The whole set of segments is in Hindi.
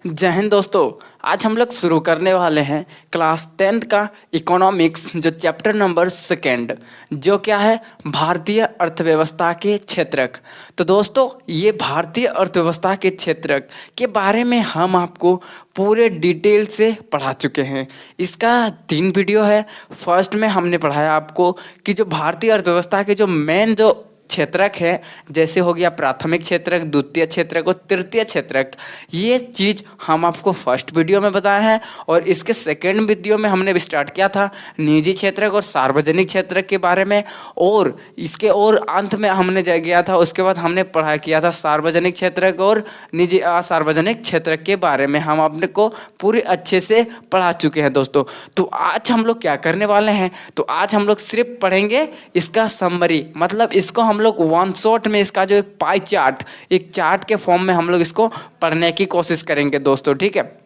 जय हिंद दोस्तों। आज हम लोग शुरू करने वाले हैं क्लास 10th का इकोनॉमिक्स जो चैप्टर नंबर सेकेंड जो क्या है भारतीय अर्थव्यवस्था के क्षेत्रक। तो दोस्तों ये भारतीय अर्थव्यवस्था के क्षेत्रक के बारे में हम आपको पूरे डिटेल से पढ़ा चुके हैं। इसका 3 वीडियो है। फर्स्ट में हमने पढ़ाया आपको कि जो भारतीय अर्थव्यवस्था के जो मेन जो क्षेत्रक है जैसे हो गया प्राथमिक क्षेत्रक, द्वितीय क्षेत्रक और तृतीय क्षेत्रक। ये चीज़ हम आपको फर्स्ट वीडियो में बताया है और इसके सेकंड वीडियो में हमने भी स्टार्ट किया था निजी क्षेत्रक और सार्वजनिक क्षेत्रक के बारे में। और इसके और अंत में हमने गया था, उसके बाद हमने पढ़ाई किया था सार्वजनिक क्षेत्रक और निजी सार्वजनिक क्षेत्रक के बारे में हम अपने को पूरे अच्छे से पढ़ा चुके हैं दोस्तों। तो आज हम लोग क्या करने वाले हैं, तो आज हम लोग सिर्फ पढ़ेंगे इसका समरी, मतलब इसको हम लोग वन शॉट में इसका जो एक पाई चार्ट, एक चार्ट के फॉर्म में हम लोग इसको पढ़ने की कोशिश करेंगे दोस्तों, ठीक है।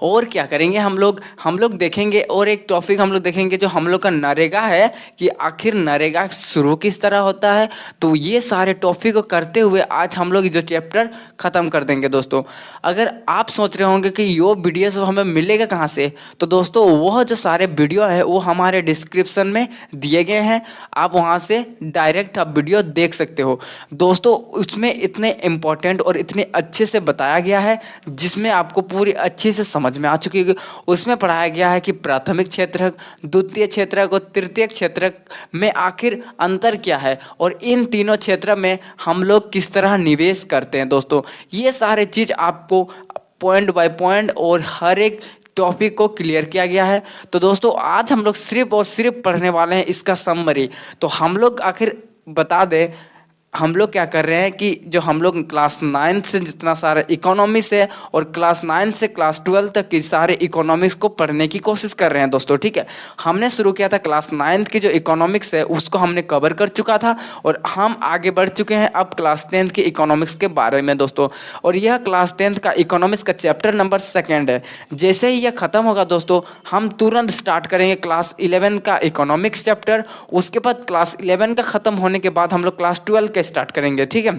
और क्या करेंगे हम लोग देखेंगे और एक टॉपिक हम लोग देखेंगे जो हम लोग का नरेगा है कि आखिर नरेगा शुरू किस तरह होता है। तो ये सारे टॉपिक को करते हुए आज हम लोग जो चैप्टर ख़त्म कर देंगे दोस्तों। अगर आप सोच रहे होंगे कि यो वीडियो सब हमें मिलेगा कहाँ से, तो दोस्तों वह जो सारे वीडियो है वो हमारे डिस्क्रिप्शन में दिए गए हैं, आप वहाँ से डायरेक्ट आप वीडियो देख सकते हो दोस्तों। उसमें इतने इम्पोर्टेंट और इतने अच्छे से बताया गया है जिसमें आपको पूरी अच्छी से समझ में आ चुकी है। उसमें पढ़ाया गया है कि प्राथमिक क्षेत्रक, द्वितीय क्षेत्रक और तृतीय क्षेत्रक में आखिर अंतर क्या है और इन तीनों क्षेत्र में हम लोग किस तरह निवेश करते हैं दोस्तों। ये सारे चीज़ आपको पॉइंट बाय पॉइंट और हर एक टॉपिक को क्लियर किया गया है। तो दोस्तों आज हम लोग सिर्फ और सिर्फ पढ़ने वाले हैं इसका समरी। तो हम लोग आखिर बता दें हम लोग क्या कर रहे हैं कि जो हम लोग क्लास 9 से जितना सारा इकोनॉमिक्स है और क्लास 9 से क्लास 12 तक की सारे इकोनॉमिक्स को पढ़ने की कोशिश कर रहे हैं दोस्तों, ठीक है। हमने शुरू किया था क्लास 9 की जो इकोनॉमिक्स है उसको हमने कवर कर चुका था और हम आगे बढ़ चुके हैं अब क्लास 10 के इकोनॉमिक्स के बारे में दोस्तों। और यह क्लास 10 का इकोनॉमिक्स का चैप्टर नंबर 2 है। जैसे ही यह खत्म होगा दोस्तों हम तुरंत स्टार्ट करेंगे क्लास 11 का इकोनॉमिक्स चैप्टर। उसके बाद क्लास 11 का खत्म होने के बाद हम लोग क्लास 12 स्टार्ट करेंगे, ठीक है।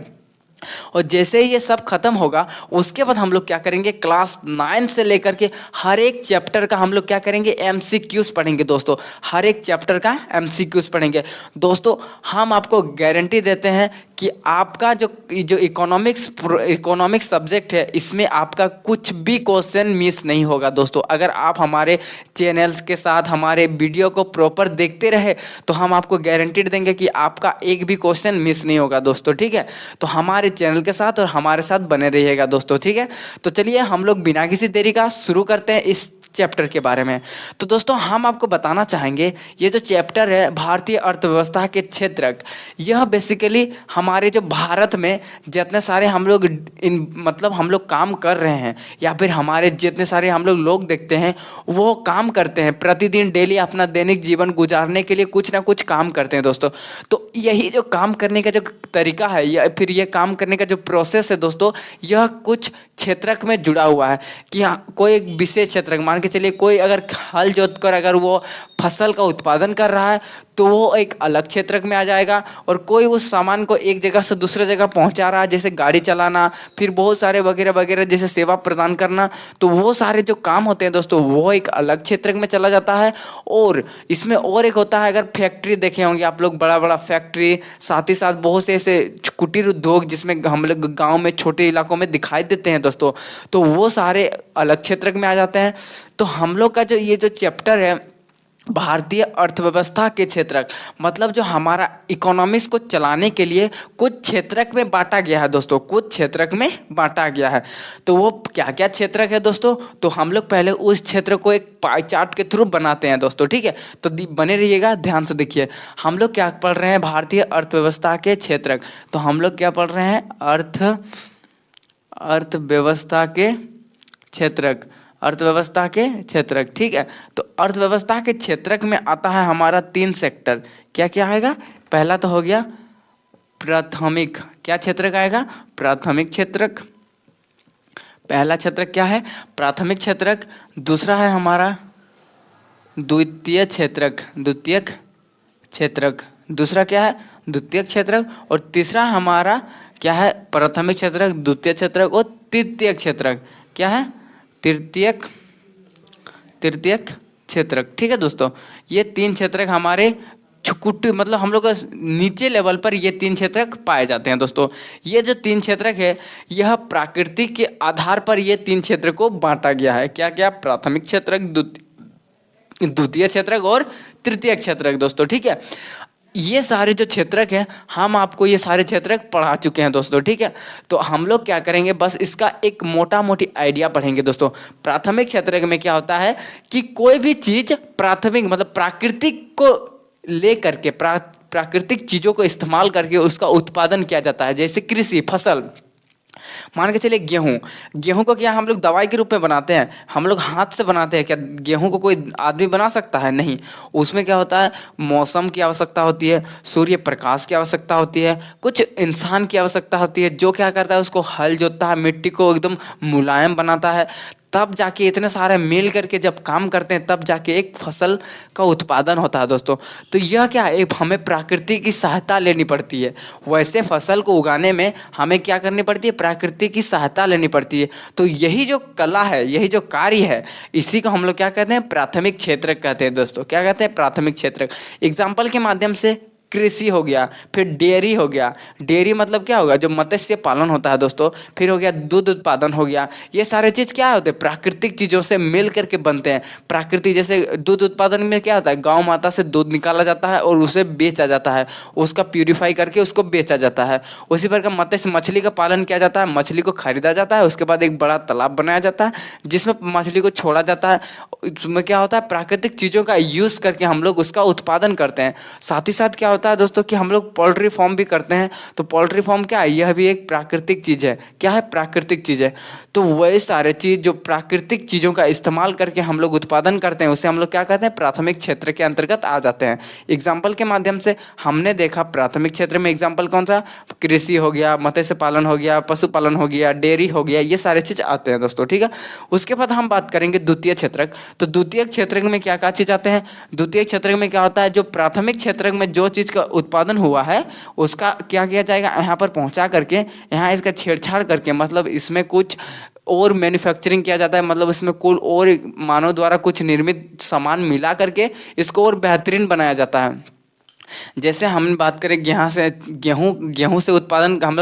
और जैसे ही ये सब खत्म होगा उसके बाद हम लोग क्या करेंगे क्लास 9 से लेकर के हर एक चैप्टर का हम लोग क्या करेंगे एमसीक्यूज पढ़ेंगे दोस्तों। हर एक चैप्टर का एमसीक्यूज पढ़ेंगे दोस्तों। हम आपको गारंटी देते हैं कि आपका जो इकोनॉमिक्स सब्जेक्ट है इसमें आपका कुछ भी क्वेश्चन मिस नहीं होगा दोस्तों। अगर आप हमारे चैनल्स के साथ हमारे वीडियो को प्रॉपर देखते रहे तो हम आपको गारंटी देंगे कि आपका एक भी क्वेश्चन मिस नहीं होगा दोस्तों, ठीक है। तो हमारे चैनल के साथ और हमारे साथ बने रहिएगा दोस्तों, ठीक है। तो चलिए हम लोग बिना किसी देरी का शुरू करते हैं इस चैप्टर के बारे में। तो दोस्तों हम आपको बताना चाहेंगे ये जो चैप्टर है भारतीय अर्थव्यवस्था के क्षेत्रक, यह बेसिकली हमारे जो भारत में जितने सारे हम लोग मतलब हम लोग काम कर रहे हैं या फिर हमारे जितने सारे हम लोग देखते हैं वो काम करते हैं प्रतिदिन डेली अपना दैनिक जीवन गुजारने के लिए कुछ ना कुछ काम करते हैं दोस्तों। तो यही जो काम करने का जो तरीका है या फिर ये काम करने का जो प्रोसेस है दोस्तों, यह कुछ क्षेत्रक में जुड़ा हुआ है कि हाँ कोई एक विशेष क्षेत्र मान के चलिए कोई अगर हल जोत कर अगर वो फसल का उत्पादन कर रहा है तो वो एक अलग क्षेत्रक में आ जाएगा। और कोई उस सामान को एक जगह से दूसरे जगह पहुंचा रहा है जैसे गाड़ी चलाना, फिर बहुत सारे वगैरह वगैरह जैसे सेवा प्रदान करना, तो वो सारे जो काम होते हैं दोस्तों वो एक अलग क्षेत्रक में चला जाता है। और इसमें और एक होता है, अगर फैक्ट्री देखे होंगे आप लोग, बड़ा बड़ा फैक्ट्री, साथ ही साथ बहुत से ऐसे कुटीर उद्योग जिसमें हम लोग गाँव में छोटे इलाकों में दिखाई देते हैं दोस्तों, तो वो सारे अलग क्षेत्रक में आ जाते हैं। तो हम लोग का जो ये जो चैप्टर है भारतीय अर्थव्यवस्था के क्षेत्रक, मतलब जो हमारा इकोनॉमिक्स को चलाने के लिए कुछ क्षेत्रक में बांटा गया है दोस्तों, कुछ क्षेत्रक में बांटा गया है। तो वो क्या क्या क्षेत्रक है दोस्तों, तो हम लोग पहले उस क्षेत्र को एक पाई चार्ट के थ्रू बनाते हैं दोस्तों, ठीक है। तो बने रहिएगा, ध्यान से देखिए। हम लोग क्या पढ़ रहे हैं भारतीय अर्थव्यवस्था के क्षेत्रक, तो हम लोग क्या पढ़ रहे हैं अर्थव्यवस्था के क्षेत्रक, अर्थव्यवस्था के क्षेत्रक, ठीक है। तो अर्थव्यवस्था के क्षेत्रक में आता है हमारा 3 सेक्टर। क्या क्या आएगा, पहला तो हो गया प्राथमिक, क्या क्षेत्रक आएगा, प्राथमिक क्षेत्रक। पहला क्षेत्रक क्या है, प्राथमिक क्षेत्रक। दूसरा है हमारा द्वितीय क्षेत्रक, द्वितीयक क्षेत्रक, दूसरा क्या है द्वितीयक क्षेत्रक, और तीसरा हमारा क्या है प्राथमिक क्षेत्रक, द्वितीय क्षेत्रक और तृतीयक क्षेत्रक। क्या है तृतीयक क्षेत्रक। ठीक है दोस्तों, ये तीन क्षेत्रक हमारे छुकुट्टी मतलब हम लोग का नीचे लेवल पर ये तीन क्षेत्रक पाए जाते हैं दोस्तों। ये जो तीन क्षेत्रक है यह प्रकृति के आधार पर ये तीन क्षेत्र को बांटा गया है। क्या क्या प्राथमिक क्षेत्रक, द्वितीय क्षेत्रक और तृतीय क्षेत्रक दोस्तों। ठीक है, ये सारे जो क्षेत्रक हैं हम आपको ये सारे क्षेत्रक पढ़ा चुके हैं दोस्तों। ठीक है, तो हम लोग क्या करेंगे बस इसका एक मोटा मोटी आइडिया पढ़ेंगे दोस्तों। प्राथमिक क्षेत्रक में क्या होता है कि कोई भी चीज प्राथमिक मतलब प्राकृतिक को लेकर के प्राकृतिक चीजों को इस्तेमाल करके उसका उत्पादन किया जाता है। जैसे कृषि फसल, मान के चलिए गेहूं को क्या हम लोग दवाई के रूप में बनाते हैं, हम लोग हाथ से बनाते हैं क्या? गेहूं को कोई आदमी बना सकता है? नहीं। उसमें क्या होता है मौसम की आवश्यकता होती है, सूर्य प्रकाश की आवश्यकता होती है, कुछ इंसान की आवश्यकता होती है जो क्या करता है उसको हल जोतता है, मिट्टी को एकदम मुलायम बनाता है, तब जाके इतने सारे मिल करके जब काम करते हैं तब जाके एक फसल का उत्पादन होता है दोस्तों। तो यह क्या है एक हमें प्रकृति की सहायता लेनी पड़ती है। वैसे फसल को उगाने में हमें क्या करनी पड़ती है प्रकृति की सहायता लेनी पड़ती है। तो यही जो कला है, यही जो कार्य है, इसी को हम लोग क्या कहते हैं प्राथमिक क्षेत्रक कहते हैं दोस्तों। क्या कहते हैं प्राथमिक क्षेत्रक। एग्जाम्पल के माध्यम से कृषि हो गया, फिर डेयरी हो गया। डेयरी मतलब क्या होगा जो मत्स्य पालन होता है दोस्तों। फिर हो गया दूध उत्पादन हो गया। ये सारे चीज़ क्या होते हैं प्राकृतिक चीज़ों से मिल करके बनते हैं। प्राकृतिक जैसे दूध उत्पादन में क्या होता है गौ माता से दूध निकाला जाता है और उसे बेचा जाता है, उसका प्यूरिफाई करके उसको बेचा जाता है। उसी प्रकार मत्स्य मछली का पालन किया जाता है, मछली को खरीदा जाता है, उसके बाद एक बड़ा तालाब बनाया जाता है जिसमें मछली को छोड़ा जाता है। उसमें क्या होता है प्राकृतिक चीज़ों का यूज़ करके हम लोग उसका उत्पादन करते हैं। साथ ही साथ क्या होता है दोस्तों कि हम लोग पोल्ट्री फार्म भी करते हैं। तो पोल्ट्री फार्म क्या है यह भी एक प्राकृतिक चीज़ है। क्या है प्राकृतिक चीज़ है। तो वही सारे चीज़ जो प्राकृतिक चीज़ों का इस्तेमाल करके हम लोग उत्पादन करते हैं उसे हम लोग क्या कहते हैं प्राथमिक क्षेत्र के अंतर्गत आ जाते हैं। एग्जाम्पल के माध्यम से हमने देखा प्राथमिक क्षेत्र में एग्जाम्पल कौन सा कृषि हो गया, मत्स्य पालन हो गया, पशुपालन हो गया, डेयरी हो गया, ये सारे चीज़ आते हैं दोस्तों। ठीक है, उसके बाद हम बात करेंगे द्वितीय क्षेत्रक। तो द्वितीय क्षेत्रक में क्या क्या चीज़ आते हैं। द्वितीय क्षेत्रक में क्या होता है जो प्राथमिक क्षेत्रक में जो चीज़ का उत्पादन हुआ है उसका क्या किया जाएगा यहाँ पर पहुँचा करके यहाँ इसका छेड़छाड़ करके मतलब इसमें कुछ और मैन्युफैक्चरिंग किया जाता है। मतलब इसमें कुल और मानव द्वारा कुछ निर्मित सामान मिला करके इसको और बेहतरीन बनाया जाता है। जैसे हम बात करें गेहूं से उत्पादन हम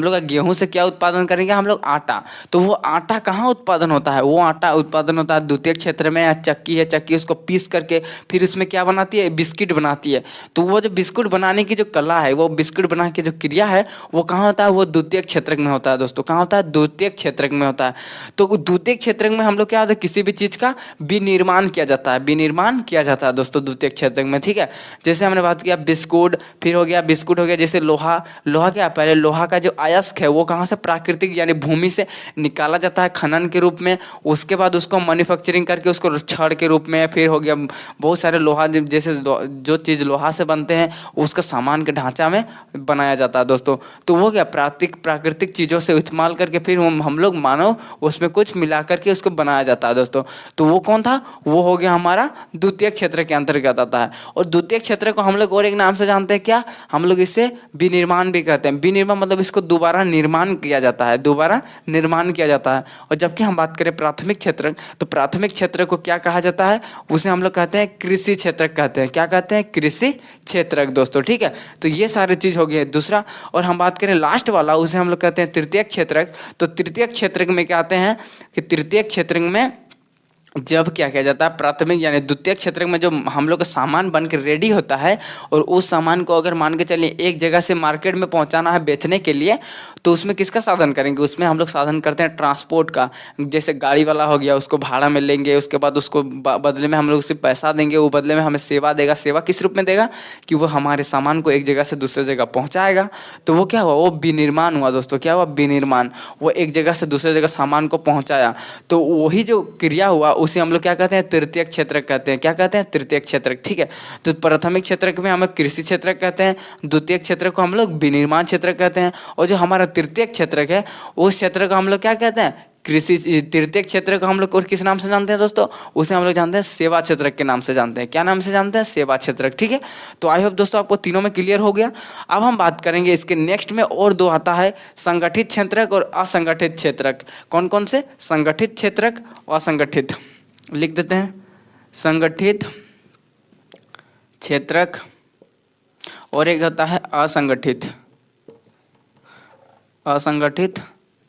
लोग का गेहूं से क्या उत्पादन करेंगे हम लोग आटा। तो वो आटा कहाँ उत्पादन होता है, वो आटा उत्पादन होता है द्वितीय क्षेत्र में। या चक्की है, चक्की उसको पीस करके फिर उसमें क्या बनाती है बिस्किट बनाती है। तो वो जो बिस्कुट बनाने की जो कला है, वो बिस्कुट बना के जो क्रिया है वो कहाँ होता है वो द्वितीय क्षेत्र में होता है दोस्तों। कहाँ होता है द्वितीय क्षेत्र में होता है। तो द्वितीय क्षेत्र में हम लोग क्या होता है किसी भी चीज़ का विनिर्माण किया जाता है, विनिर्माण किया जाता है दोस्तों द्वितीय क्षेत्र में। ठीक है, जैसे हमने बात किया बिस्कुट, फिर हो गया जैसे लोहा क्या पहले लोहा का जो अयस्क है वो कहाँ से प्राकृतिक यानी भूमि से निकाला जाता है खनन के रूप में। उसके बाद उसको मैन्युफैक्चरिंग करके उसको छड़ के रूप में, फिर हो गया बहुत सारे लोहा जैसे जो चीज़ लोहा से बनते हैं उसका सामान के ढांचा में बनाया जाता है दोस्तों। तो वो क्या प्राकृतिक चीज़ों से इस्तेमाल करके फिर हम लोग मानव उसमें कुछ मिला करके उसको बनाया जाता है दोस्तों। तो वो कौन था, वो हो गया हमारा द्वितीय क्षेत्र के अंतर्गत आता है। और द्वितीय क्षेत्र को हम लोग और एक नाम से जानते हैं क्या, हम लोग इसे विनिर्माण भी कहते हैं। विनिर्माण मतलब इसको दोबारा निर्माण किया जाता है, दोबारा निर्माण किया जाता है। और जबकि हम बात करें प्राथमिक क्षेत्र, तो प्राथमिक क्षेत्र को क्या कहा जाता है, उसे हम लोग कहते हैं कृषि क्षेत्र कहते हैं। क्या कहते हैं, कृषि क्षेत्र दोस्तों। ठीक है, तो ये सारी चीज हो गई दूसरा। और हम बात करें लास्ट वाला, उसे हम लोग कहते हैं तृतीय क्षेत्र। तो तृतीय क्षेत्र में क्या आते हैं कि तृतीय क्षेत्र में जब क्या किया जाता है प्राथमिक यानी द्वितीय क्षेत्र में जो हम लोग का सामान बन के रेडी होता है और उस सामान को अगर मान के चलिए एक जगह से मार्केट में पहुंचाना है बेचने के लिए, तो उसमें किसका साधन करेंगे, उसमें हम लोग साधन करते हैं ट्रांसपोर्ट का। जैसे गाड़ी वाला हो गया, उसको भाड़ा में लेंगे, उसके बाद उसको बदले में हम लोग उसे पैसा देंगे, वो बदले में हमें सेवा देगा। सेवा किस रूप में देगा कि वो हमारे सामान को एक जगह से दूसरे जगह पहुँचाएगा। तो वो क्या हुआ, वो विनिर्माण हुआ दोस्तों। क्या हुआ, विनिर्माण। वो एक जगह से दूसरे जगह सामान को पहुँचाया, तो वही जो क्रिया हुआ उसे हम लोग क्या कहते हैं तृतीय क्षेत्र कहते हैं। क्या कहते हैं, तृतीय क्षेत्र। ठीक है, तो प्राथमिक क्षेत्र में हम कृषि क्षेत्र कहते हैं, द्वितीय क्षेत्र को हम लोग विनिर्माण क्षेत्र कहते हैं, और जो हमारा तृतीय क्षेत्र है उस क्षेत्र को हम लोग क्या कहते हैं, कृषि तृतीय क्षेत्र को हम लोग और किस नाम से जानते हैं दोस्तों? उसे हम लोग जानते हैं सेवा क्षेत्र के नाम से जानते हैं। क्या नाम से जानते हैं? सेवा क्षेत्र। ठीक है, तो आई होप दोस्तों आपको तीनों में क्लियर हो गया। अब हम बात करेंगे इसके नेक्स्ट में, और दो आता है संगठित क्षेत्रक और असंगठित क्षेत्रक। कौन कौन से? संगठित क्षेत्रक, असंगठित। लिख देते हैं, संगठित क्षेत्रक और एक होता है असंगठित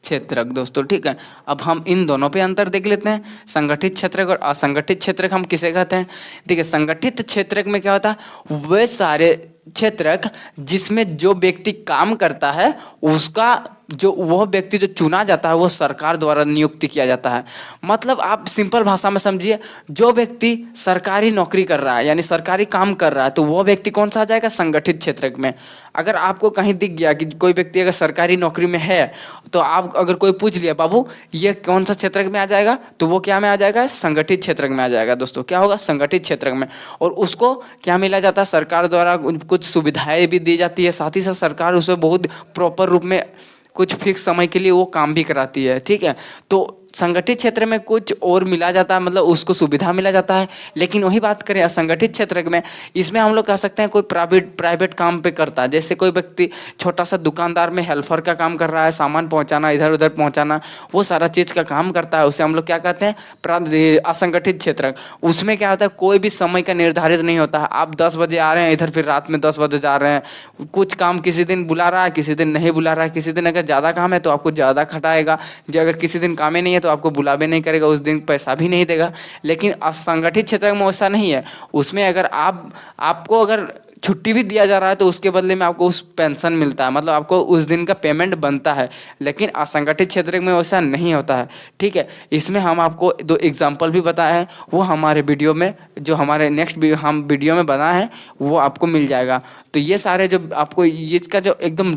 क्षेत्रक दोस्तों। ठीक है, अब हम इन दोनों पे अंतर देख लेते हैं, संगठित क्षेत्रक और असंगठित क्षेत्रक हम किसे कहते हैं? देखिए, संगठित क्षेत्रक में क्या होता है, वे सारे क्षेत्रक जिसमें जो व्यक्ति काम करता है उसका जो वह व्यक्ति जो चुना जाता है वो सरकार द्वारा नियुक्ति किया जाता है। मतलब आप सिंपल भाषा में समझिए, जो व्यक्ति सरकारी नौकरी कर रहा है यानी सरकारी काम कर रहा है तो वह व्यक्ति कौन सा आ जाएगा? संगठित क्षेत्रक में। अगर आपको कहीं दिख गया कि कोई व्यक्ति अगर सरकारी नौकरी में है तो आप अगर कोई पूछ लिया बाबू ये कौन सा क्षेत्रक में आ जाएगा, तो वो क्या में आ जाएगा? संगठित क्षेत्रक में आ जाएगा दोस्तों। क्या होगा? संगठित क्षेत्रक में। और उसको क्या मिला जाता है? सरकार द्वारा कुछ सुविधाएं भी दी जाती है, साथ ही साथ सरकार उसमें बहुत प्रॉपर रूप में कुछ फिक्स समय के लिए वो काम भी कराती है। ठीक है, तो संगठित क्षेत्र में कुछ और मिला जाता है, मतलब उसको सुविधा मिला जाता है। लेकिन वही बात करें असंगठित क्षेत्र में, इसमें हम लोग कह सकते हैं कोई प्राइवेट काम पे करता है। जैसे कोई व्यक्ति छोटा सा दुकानदार में हेल्पर का काम कर रहा है, सामान पहुंचाना, इधर उधर पहुंचाना, वो सारा चीज़ का काम करता है, उसे हम लोग क्या कहते हैं? असंगठित क्षेत्र। उसमें क्या होता है, कोई भी समय का निर्धारित नहीं होता है। आप 10 बजे आ रहे हैं इधर, फिर रात में 10 बजे जा रहे हैं। कुछ काम किसी दिन बुला रहा है, किसी दिन नहीं बुला रहा है। किसी दिन अगर ज़्यादा काम है तो आपको ज़्यादा खटाएगा, जो अगर किसी दिन काम ही नहीं है तो आपको बुलावे नहीं करेगा, उस दिन पैसा भी नहीं देगा। लेकिन असंगठित क्षेत्र में वैसा नहीं है। उसमें अगर आपको अगर छुट्टी भी दिया जा रहा है तो उसके बदले में आपको उस पेंशन मिलता है, मतलब आपको उस दिन का पेमेंट बनता है। लेकिन असंगठित क्षेत्र में वैसा नहीं होता है। ठीक है, इसमें हम आपको दो एग्जाम्पल भी बताए हैं, वो हमारे वीडियो में, जो हमारे नेक्स्ट हम वीडियो में बनाए हैं वो आपको मिल जाएगा। तो ये सारे जो आपको इसका जो एकदम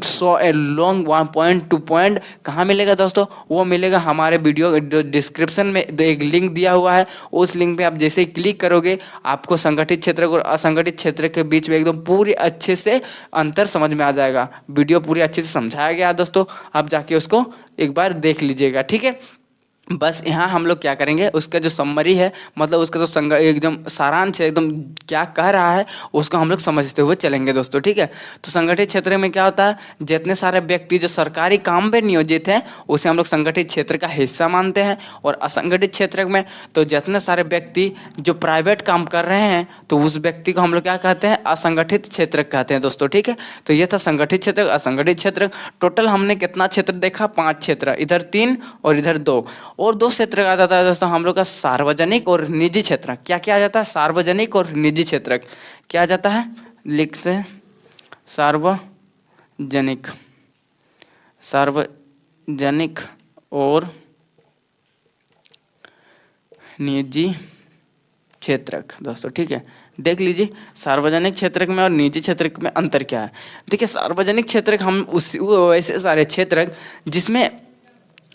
लॉन्ग पॉइंट टू पॉइंट कहाँ मिलेगा दोस्तों? वो मिलेगा हमारे वीडियो डिस्क्रिप्शन में एक लिंक दिया हुआ है। उस लिंक पे आप जैसे ही क्लिक करोगे आपको संगठित क्षेत्र और असंगठित क्षेत्र के बीच में एकदम पूरी अच्छे से अंतर समझ में आ जाएगा। वीडियो पूरी अच्छे से समझाया गया है दोस्तों, आप जाके उसको एक बार देख लीजिएगा। ठीक है, बस यहाँ हम लोग क्या करेंगे, उसका जो समरी है, मतलब उसका जो एकदम सारांश है, एकदम क्या कह रहा है उसको हम लोग समझते हुए चलेंगे दोस्तों। ठीक है, तो संगठित क्षेत्र में क्या होता है, जितने सारे व्यक्ति जो सरकारी काम में नियोजित हैं उसे हम लोग संगठित क्षेत्र का हिस्सा मानते हैं। और असंगठित क्षेत्र में तो जितने सारे व्यक्ति जो प्राइवेट काम कर रहे हैं तो उस व्यक्ति को हम लोग क्या कहते हैं? असंगठित क्षेत्र कहते हैं दोस्तों। ठीक है, तो ये था संगठित क्षेत्र, असंगठित क्षेत्र। टोटल हमने कितना क्षेत्र देखा? 5 क्षेत्र, इधर 3 और इधर 2। और 2 क्षेत्र आ जाता है दोस्तों हम लोग का सार्वजनिक और निजी क्षेत्र। क्या क्या आ जाता है? सार्वजनिक और निजी क्षेत्र। क्या आ जाता है? लिख से सार्वजनिक और निजी क्षेत्रक दोस्तों। ठीक है, देख लीजिए सार्वजनिक क्षेत्र में और निजी क्षेत्र में अंतर क्या है। देखिए, सार्वजनिक क्षेत्र हम वैसे सारे क्षेत्र जिसमें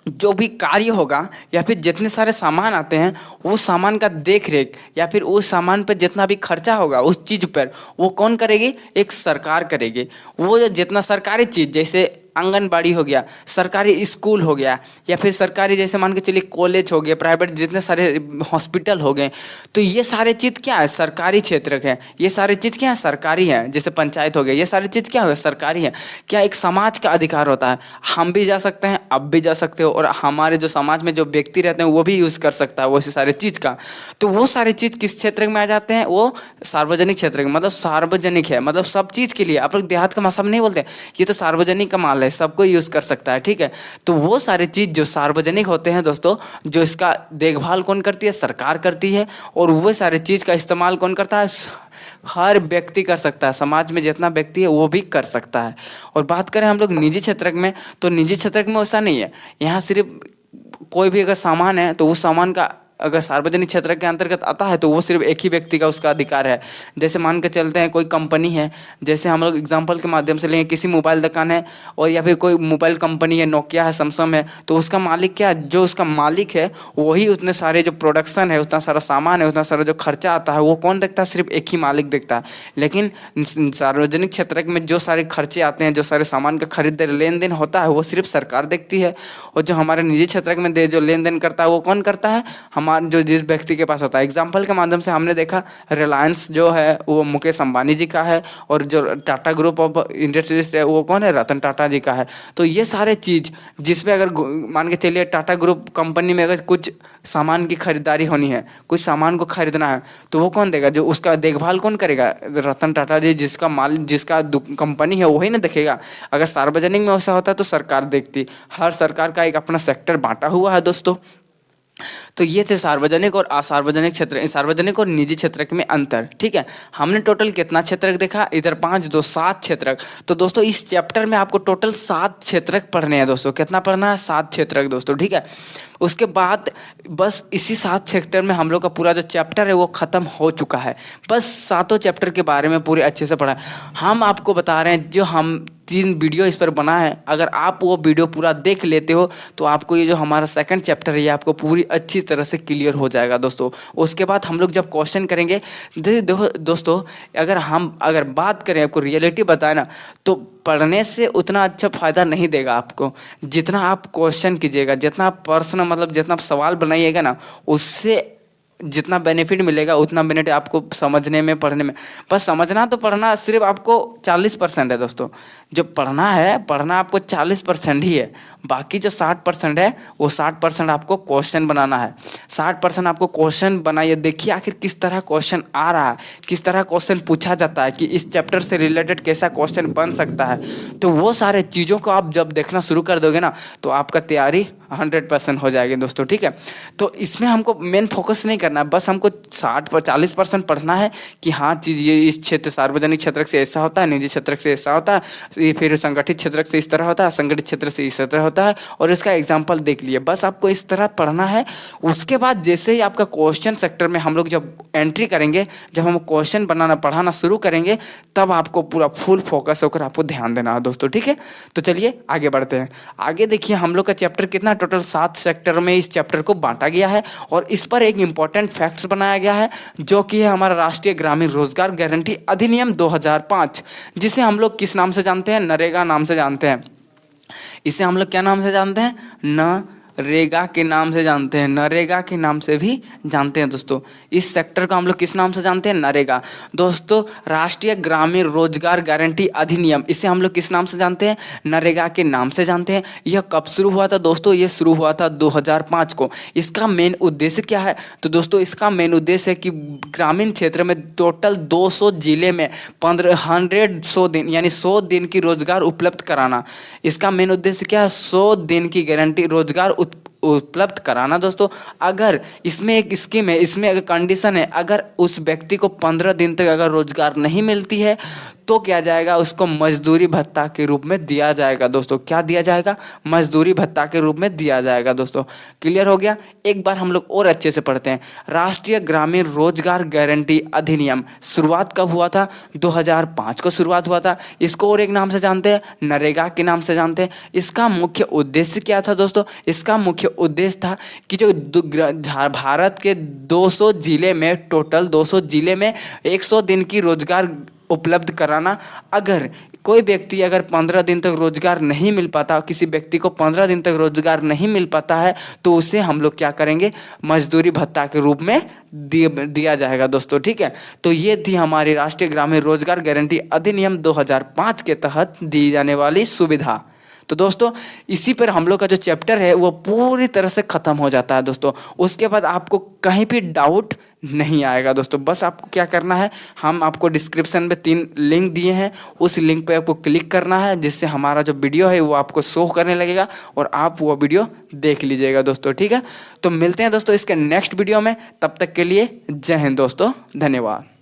जो भी कार्य होगा या फिर जितने सारे सामान आते हैं वो सामान का देख रेख या फिर उस सामान पर जितना भी खर्चा होगा उस चीज़ पर वो कौन करेगी? एक सरकार करेगी। वो जो जितना सरकारी चीज़, जैसे आंगनबाड़ी हो गया, सरकारी स्कूल हो गया, या फिर सरकारी जैसे मान के चलिए कॉलेज हो गए, प्राइवेट जितने सारे हॉस्पिटल हो गए, तो ये सारे चीज़ क्या है? सरकारी क्षेत्र है। ये सारे चीज़ क्या है? सरकारी है। जैसे पंचायत हो गया, ये सारी चीज़ क्या हो गया? सरकारी है। क्या एक समाज का अधिकार होता है, हम भी जा सकते हैं, आप भी जा सकते हो, और हमारे जो समाज में जो व्यक्ति रहते हैं वो भी यूज़ कर सकता है वो सारे चीज़ का। तो वो सारी चीज़ किस क्षेत्र में आ जाते हैं? वो सार्वजनिक क्षेत्र में, मतलब सार्वजनिक है, मतलब सब चीज़ के लिए। आप लोग देहात का भाषा में नहीं बोलते ये तो सार्वजनिक का माल है, सबको यूज़ कर सकता है। ठीक है, तो वो सारे चीज़ जो सार्वजनिक होते हैं दोस्तों, जो इसका देखभाल कौन करती है? सरकार करती है। और वो सारे चीज़ का इस्तेमाल कौन करता है? हर व्यक्ति कर सकता है, समाज में जितना व्यक्ति है वो भी कर सकता है। और बात करें हम लोग निजी क्षेत्र में, तो निजी क्षेत्र में ऐसा नहीं है। यहाँ सिर्फ कोई भी अगर सामान है तो उस सामान का अगर सार्वजनिक क्षेत्र के अंतर्गत आता है तो वो सिर्फ एक ही व्यक्ति का उसका अधिकार है। जैसे मान के चलते हैं कोई कंपनी है, जैसे हम लोग एग्जांपल के माध्यम से लेंगे, किसी मोबाइल दुकान है और या फिर कोई मोबाइल कंपनी है, नोकिया है, सैमसंग है, तो उसका मालिक क्या, जो उसका मालिक है वही उतने सारे जो प्रोडक्शन है, उतना सारा सामान है, उतना सारा जो खर्चा आता है वो कौन देखता है, सिर्फ एक ही मालिक देखता है। लेकिन सार्वजनिक क्षेत्र में जो सारे खर्चे आते हैं, जो सारे सामान का खरीद लेन देन होता है वो सिर्फ सरकार देखती है। और जो हमारे निजी क्षेत्र में जो लेन देन करता है वो कौन करता है, हमारे जो जिस व्यक्ति के पास होता है। एग्जाम्पल के माध्यम से हमने देखा रिलायंस जो है वो मुकेश अंबानी जी का है, और जो टाटा ग्रुप ऑफ इंडस्ट्रीज है वो कौन है, रतन टाटा जी का है। तो ये सारे चीज़ जिसमें अगर मान के चलिए टाटा ग्रुप कंपनी में अगर कुछ सामान की खरीदारी होनी है, कुछ सामान को खरीदना है, तो वो कौन देगा, जो उसका देखभाल कौन करेगा, रतन टाटा जी, जिसका माल जिसका कंपनी है वही ना देखेगा। अगर सार्वजनिक में ऐसा होता है तो सरकार देखती। हर सरकार का एक अपना सेक्टर बांटा हुआ है दोस्तों। तो ये थे सार्वजनिक और असार्वजनिक क्षेत्र, सार्वजनिक और निजी क्षेत्र में अंतर। ठीक है, हमने टोटल कितना क्षेत्रक देखा, इधर 5 2 7 क्षेत्रक। तो दोस्तों इस चैप्टर में आपको टोटल 7 क्षेत्रक पढ़ने हैं दोस्तों। कितना पढ़ना है, 7 क्षेत्रक दोस्तों। ठीक है, उसके बाद बस इसी 7 चैप्टर में हम लोग का पूरा जो चैप्टर है वो ख़त्म हो चुका है। बस 7 चैप्टर के बारे में पूरे अच्छे से पढ़ा है। हम आपको बता रहे हैं, जो हम 3 वीडियो इस पर बना है, अगर आप वो वीडियो पूरा देख लेते हो तो आपको ये जो हमारा सेकंड चैप्टर है ये आपको पूरी अच्छी तरह से क्लियर हो जाएगा दोस्तों। उसके बाद हम लोग जब क्वेश्चन करेंगे, दोस्तों अगर बात करें, आपको रियलिटी बताए ना, तो पढ़ने से उतना अच्छा फ़ायदा नहीं देगा आपको। जितना आप क्वेश्चन कीजिएगा, जितना आप प्रश्न मतलब जितना आप सवाल बनाइएगा ना, उससे जितना बेनिफिट मिलेगा उतना बेनिफिट आपको समझने में, पढ़ने में। बस समझना तो पढ़ना सिर्फ आपको 40% है दोस्तों। जो पढ़ना है, पढ़ना आपको 40% ही है। बाकी जो 60% है वो 60% आपको क्वेश्चन बनाना है। 60% आपको क्वेश्चन बनाइए, देखिए आखिर किस तरह क्वेश्चन आ रहा है, किस तरह क्वेश्चन पूछा जाता है, कि इस चैप्टर से रिलेटेड कैसा क्वेश्चन बन सकता है। तो वो सारे चीज़ों को आप जब देखना शुरू कर दोगे ना, तो आपका तैयारी 100% हो जाएगी दोस्तों। ठीक है, तो इसमें हमको मेन फोकस नहीं करना, बस हमको 40% पढ़ना है कि हाँ चीज़ ये इस क्षेत्र सार्वजनिक क्षेत्र से ऐसा होता है, निजी क्षेत्र से ऐसा होता है, ये फिर संगठित क्षेत्र से इस तरह होता है, संगठित क्षेत्र से इस तरह होता है, और इसका एग्जाम्पल देख लिए। बस आपको इस तरह पढ़ना है। उसके बाद जैसे ही आपका क्वेश्चन सेक्टर में हम लोग जब एंट्री करेंगे, जब हम क्वेश्चन बनाना पढ़ाना शुरू करेंगे, तब आपको पूरा फुल फोकस होकर आपको ध्यान देना है दोस्तों। ठीक है, तो चलिए आगे बढ़ते हैं। आगे देखिए हम लोग का चैप्टर कितना, टोटल 7 सेक्टर में इस चैप्टर को बांटा गया है, और इस पर एक इंपॉर्टेंट फैक्ट्स बनाया गया है, जो कि है हमारा राष्ट्रीय ग्रामीण रोजगार गारंटी अधिनियम 2005, जिसे हम लोग किस नाम से जानते हैं, नरेगा नाम से जानते हैं। इसे हम लोग क्या नाम से जानते हैं, नरेगा के नाम से जानते हैं, नरेगा के नाम से भी जानते हैं दोस्तों। इस सेक्टर को हम लोग किस नाम से जानते हैं, नरेगा। दोस्तों राष्ट्रीय ग्रामीण रोजगार गारंटी अधिनियम, इसे हम लोग किस नाम से जानते हैं, नरेगा के नाम से जानते हैं। यह कब शुरू हुआ था दोस्तों, ये शुरू हुआ था 2005 को। इसका मेन उद्देश्य क्या है, तो दोस्तों इसका मेन उद्देश्य है कि ग्रामीण क्षेत्र में टोटल 200 जिले में 100 दिन यानी 100 दिन की रोजगार उपलब्ध कराना। इसका मेन उद्देश्य क्या है, 100 दिन की गारंटी रोजगार उपलब्ध कराना दोस्तों। अगर इसमें एक स्कीम है, इसमें अगर कंडीशन है, अगर उस व्यक्ति को 15 दिन तक अगर रोजगार नहीं मिलती है तो क्या जाएगा, उसको मजदूरी भत्ता के रूप में दिया जाएगा दोस्तों। क्या दिया जाएगा, मजदूरी भत्ता के रूप में दिया जाएगा दोस्तों। क्लियर हो गया। एक बार हम लोग और अच्छे से पढ़ते हैं। राष्ट्रीय ग्रामीण रोजगार गारंटी अधिनियम शुरुआत कब हुआ था, 2005 को शुरुआत हुआ था। इसको और एक नाम से जानते हैं, नरेगा के नाम से जानते हैं। इसका मुख्य उद्देश्य क्या था दोस्तों, इसका मुख्य उद्देश्य था कि जो भारत के 200 जिले में, टोटल 200 जिले में 100 दिन की रोजगार उपलब्ध कराना। अगर कोई व्यक्ति अगर 15 दिन तक रोजगार नहीं मिल पाता, किसी व्यक्ति को 15 दिन तक रोजगार नहीं मिल पाता है, तो उसे हम लोग क्या करेंगे, मजदूरी भत्ता के रूप में दिया जाएगा दोस्तों। ठीक है, तो ये थी हमारी राष्ट्रीय ग्रामीण रोजगार गारंटी अधिनियम 2005 के तहत दी जाने वाली सुविधा। तो दोस्तों इसी पर हम लोग का जो चैप्टर है वो पूरी तरह से ख़त्म हो जाता है दोस्तों। उसके बाद आपको कहीं भी डाउट नहीं आएगा दोस्तों। बस आपको क्या करना है, हम आपको डिस्क्रिप्शन में 3 लिंक दिए हैं, उस लिंक पे आपको क्लिक करना है, जिससे हमारा जो वीडियो है वो आपको शो करने लगेगा और आप वो वीडियो देख लीजिएगा दोस्तों। ठीक है, तो मिलते हैं दोस्तों इसके नेक्स्ट वीडियो में। तब तक के लिए जय हिंद दोस्तों, धन्यवाद।